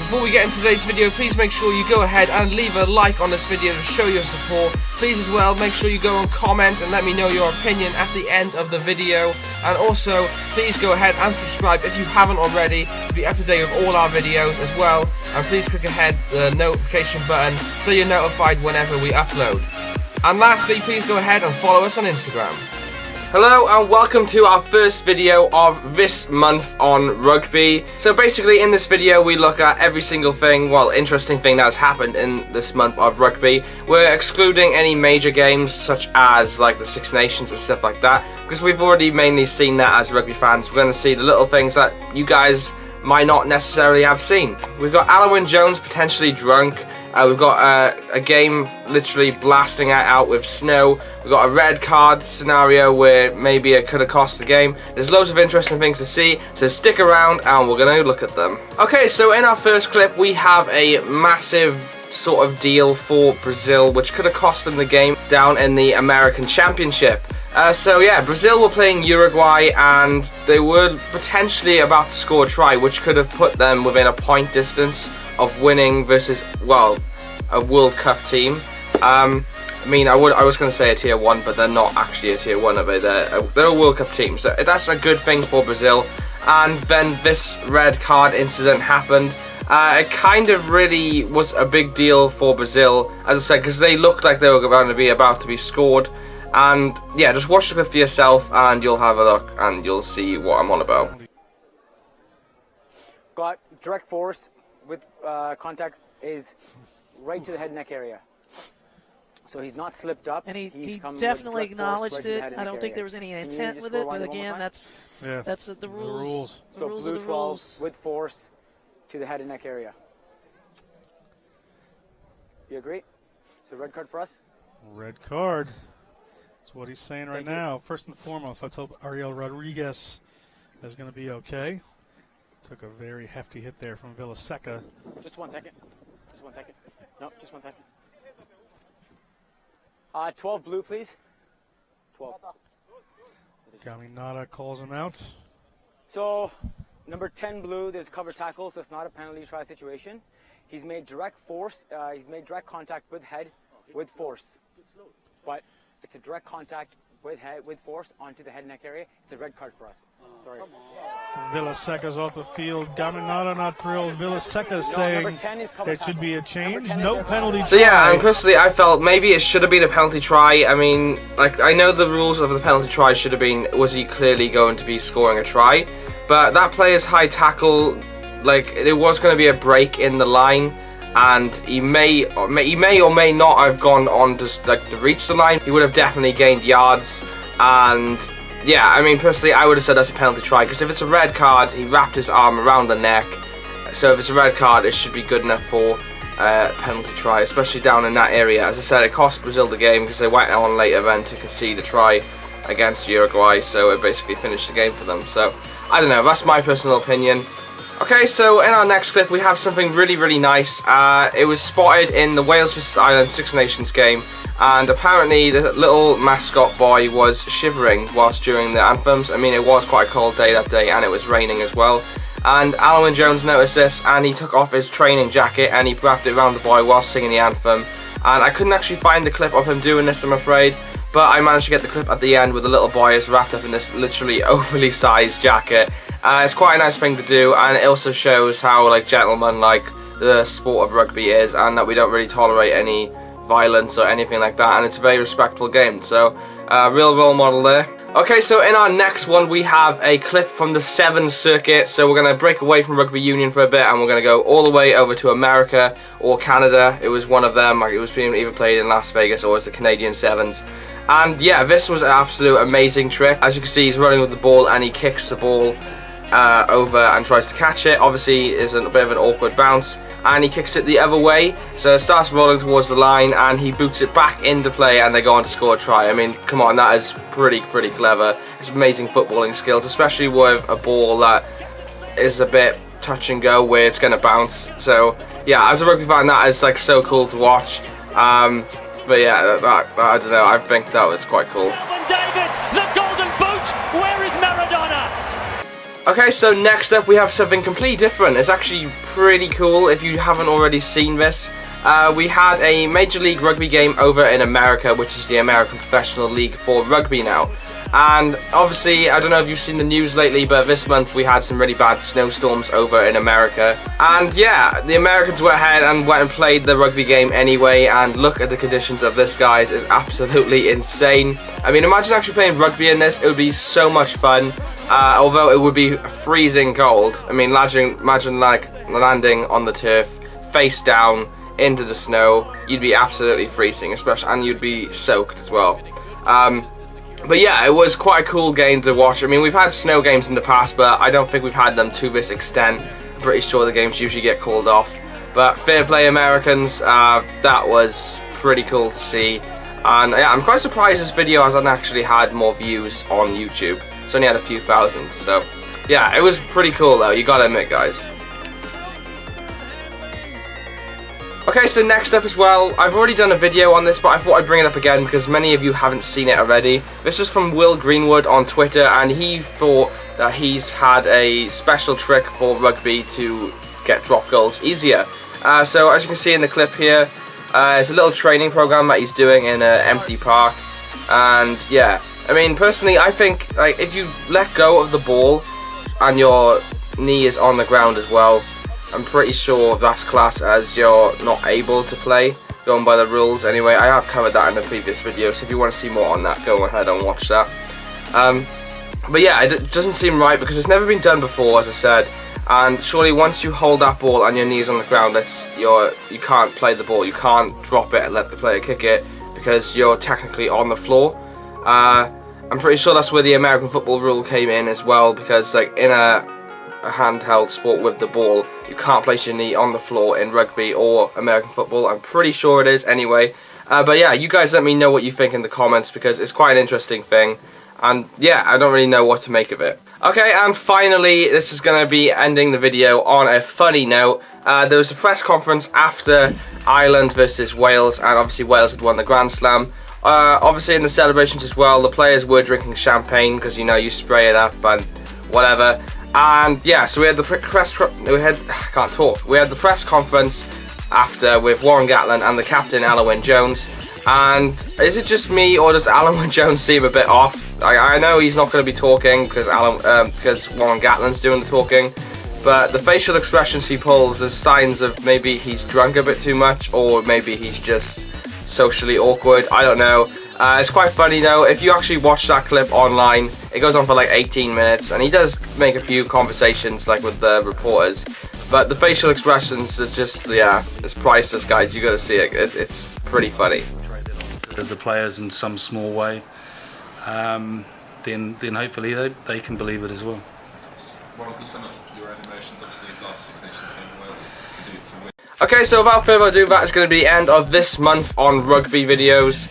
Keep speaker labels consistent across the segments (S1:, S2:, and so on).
S1: Before we get into today's video, please make sure you go ahead and leave a like on this video to show your support. Please as well, make sure you go and comment and let me know your opinion at the end of the video. And also, please go ahead and subscribe if you haven't already to be up to date with all our videos as well. And please click ahead the notification button so you're notified whenever we upload. And lastly, please go ahead and follow us on Instagram. Hello and welcome to our first video of this month on rugby. So basically in this video we look at every single thing, well, interesting thing that has happened in this month of rugby. We're excluding any major games such as like the Six Nations and stuff like that, because we've already mainly seen that as rugby fans. We're going to see the little things that you guys might not necessarily have seen. We've got Alun Jones potentially drunk. We've got a game literally blasting out with snow. We've got a red card scenario where maybe it could have cost the game. There's loads of interesting things to see, so stick around and we're going to look at them. Okay, so in our first clip we have a massive sort of deal for Brazil, which could have cost them the game down in the American Championship. So yeah, Brazil were playing Uruguay and they were potentially about to score a try, which could have put them within a point distance of winning versus, well, a World Cup team. I mean, I was going to say a tier 1, but they're not actually a tier 1, are they? They're a World Cup team, so that's a good thing for Brazil. And then this red card incident happened. It kind of really was a big deal for Brazil, as I said, because they looked like they were going to be about to be scored. And yeah, just watch the clip for yourself and you'll have a look and you'll see what I'm on about.
S2: Got direct force with contact is right to the head and neck area. So he's not slipped up.
S3: And he definitely acknowledged it. I don't think there was any intent with it, but again, that's the rules.
S2: So blue 12 with force to the head and neck area. You agree? So red card for us?
S4: Red card. That's what he's saying right now. First and foremost, let's hope Ariel Rodriguez is going to be okay. Took a very hefty hit there from Villaseca.
S2: Just 1 second. Just 1 second. No, just 1 second. 12 blue, please. 12.
S4: Gaminada calls him out.
S2: So, number 10 blue, there's cover tackle, so it's not a penalty try situation. He's made direct force, he's made direct contact with head, with force. But it's a direct contact with head, with force onto the head and neck area. It's a red card for us. Sorry.
S4: Villaseca's off the field. Gaminada not thrilled. Villaseca saying it should be a change. No penalty try.
S1: So yeah, and personally I felt maybe it should have been a penalty try. I mean, like, I know the rules of the penalty try should have been, was he clearly going to be scoring a try? But that player's high tackle, like, there was going to be a break in the line. And he may or may not have gone on to reach the line. He would have definitely gained yards. And yeah, I mean, personally, I would have said that's a penalty try, because if it's a red card, he wrapped his arm around the neck. So if it's a red card, it should be good enough for penalty try, especially down in that area. As I said, it cost Brazil the game because they went on later then to concede a try against Uruguay. So it basically finished the game for them. So I don't know. That's my personal opinion. Okay, so in our next clip we have something really, really nice. It was spotted in the Wales vs Ireland Six Nations game, and apparently the little mascot boy was shivering whilst during the anthems. I mean, it was quite a cold day that day and it was raining as well. And Alun Jones noticed this and he took off his training jacket and he wrapped it around the boy whilst singing the anthem. And I couldn't actually find the clip of him doing this, I'm afraid, but I managed to get the clip at the end where the little boy is wrapped up in this literally overly sized jacket. It's quite a nice thing to do, and it also shows how gentleman-like the sport of rugby is, and that we don't really tolerate any violence or anything like that, and it's a very respectful game. So, real role model there. Okay, so in our next one we have a clip from the Sevens circuit. So we're going to break away from rugby union for a bit, and we're going to go all the way over to America or Canada. It was one of them. Like, it was being either played in Las Vegas or as the Canadian Sevens. And yeah, this was an absolute amazing trick. As you can see, he's running with the ball and he kicks the ball over and tries to catch it. Obviously, it's a bit of an awkward bounce, and he kicks it the other way, so it starts rolling towards the line, and he boots it back into play, and they go on to score a try. I mean, come on, that is pretty clever. It's amazing footballing skills, especially with a ball that is a bit touch and go where it's going to bounce. So yeah, as a rugby fan, that is like so cool to watch. But yeah, I don't know, I think that was quite cool.
S5: David, the golden boot, where is Maradona?
S1: Okay, so next up we have something completely different. It's actually pretty cool if you haven't already seen this. We had a Major League Rugby game over in America, which is the American Professional League for rugby now. And obviously, I don't know if you've seen the news lately, but this month we had some really bad snowstorms over in America. And yeah, the Americans went ahead and went and played the rugby game anyway, and look at the conditions of this, guys. It's absolutely insane. I mean, imagine actually playing rugby in this. It would be so much fun, although it would be freezing cold. I mean, imagine like landing on the turf, face down, into the snow. You'd be absolutely freezing, and you'd be soaked as well. But yeah, it was quite a cool game to watch. I mean, we've had snow games in the past, but I don't think we've had them to this extent. I'm pretty sure the games usually get called off. But fair play, Americans. That was pretty cool to see. And yeah, I'm quite surprised this video hasn't actually had more views on YouTube. It's only had a few thousand. So yeah, it was pretty cool though, you gotta admit, guys. Okay, so next up as well, I've already done a video on this, but I thought I'd bring it up again because many of you haven't seen it already. This is from Will Greenwood on Twitter, and he thought that he's had a special trick for rugby to get drop goals easier. So as you can see in the clip here, it's a little training program that he's doing in an empty park. And yeah, I mean, personally, I think like if you let go of the ball and your knee is on the ground as well, I'm pretty sure that's classed as you're not able to play, going by the rules anyway. I have covered that in the previous video, so if you want to see more on that, go ahead and watch that. But yeah, it doesn't seem right because it's never been done before, as I said. And surely once you hold that ball and your knee is on the ground, you can't play the ball. You can't drop it and let the player kick it because you're technically on the floor. I'm pretty sure that's where the American football rule came in as well, because like in a handheld sport with the ball, you can't place your knee on the floor in rugby or American football. I'm pretty sure it is anyway. But yeah, you guys let me know what you think in the comments because it's quite an interesting thing. And yeah, I don't really know what to make of it. Okay, and finally, this is going to be ending the video on a funny note. There was a press conference after Ireland versus Wales, and obviously Wales had won the Grand Slam. Obviously in the celebrations as well, the players were drinking champagne because, you know, you spray it up and whatever. And yeah, so we had the press conference after with Warren Gatland and the captain Alan Wynne-Jones. And is it just me, or does Alan Wynne-Jones seem a bit off? I know he's not going to be talking because Warren Gatland's doing the talking, but the facial expressions he pulls is signs of maybe he's drunk a bit too much, or maybe he's just socially awkward. I don't know. It's quite funny though. If you actually watch that clip online, it goes on for like 18 minutes, and he does make a few conversations like with the reporters, but the facial expressions are just, yeah, it's priceless, guys. You got to see it. It's pretty funny.
S5: The players in some small way, then hopefully they can believe it as well.
S6: What will be some of your own emotions, obviously, last Six Nations game in Wales to win?
S1: Okay, so without further ado, that is going to be the end of this month on rugby videos.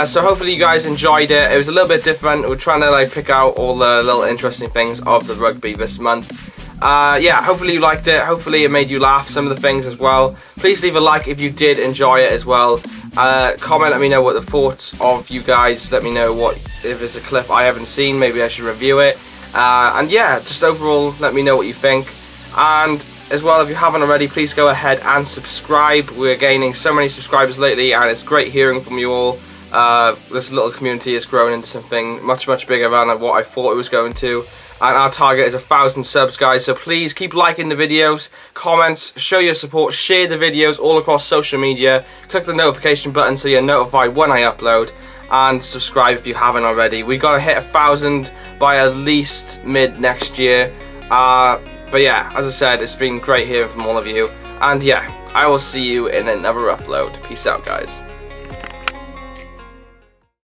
S1: So hopefully you guys enjoyed it. It was a little bit different. We're trying to like pick out all the little interesting things of the rugby this month. Yeah, hopefully you liked it. Hopefully it made you laugh, some of the things as well. Please leave a like if you did enjoy it as well. Comment, let me know what the thoughts of you guys. Let me know if there's a clip I haven't seen, maybe I should review it. And yeah, just overall, let me know what you think. And as well, if you haven't already, please go ahead and subscribe. We're gaining so many subscribers lately, and it's great hearing from you all. This little community has grown into something much, much bigger than what I thought it was going to. And our target is 1,000 subs, guys, so please keep liking the videos, comments, show your support, share the videos all across social media, click the notification button so you're notified when I upload, and subscribe if you haven't already. We gotta hit 1,000 by at least mid next year. But yeah, as I said, it's been great hearing from all of you, and yeah, I will see you in another upload. Peace out, guys.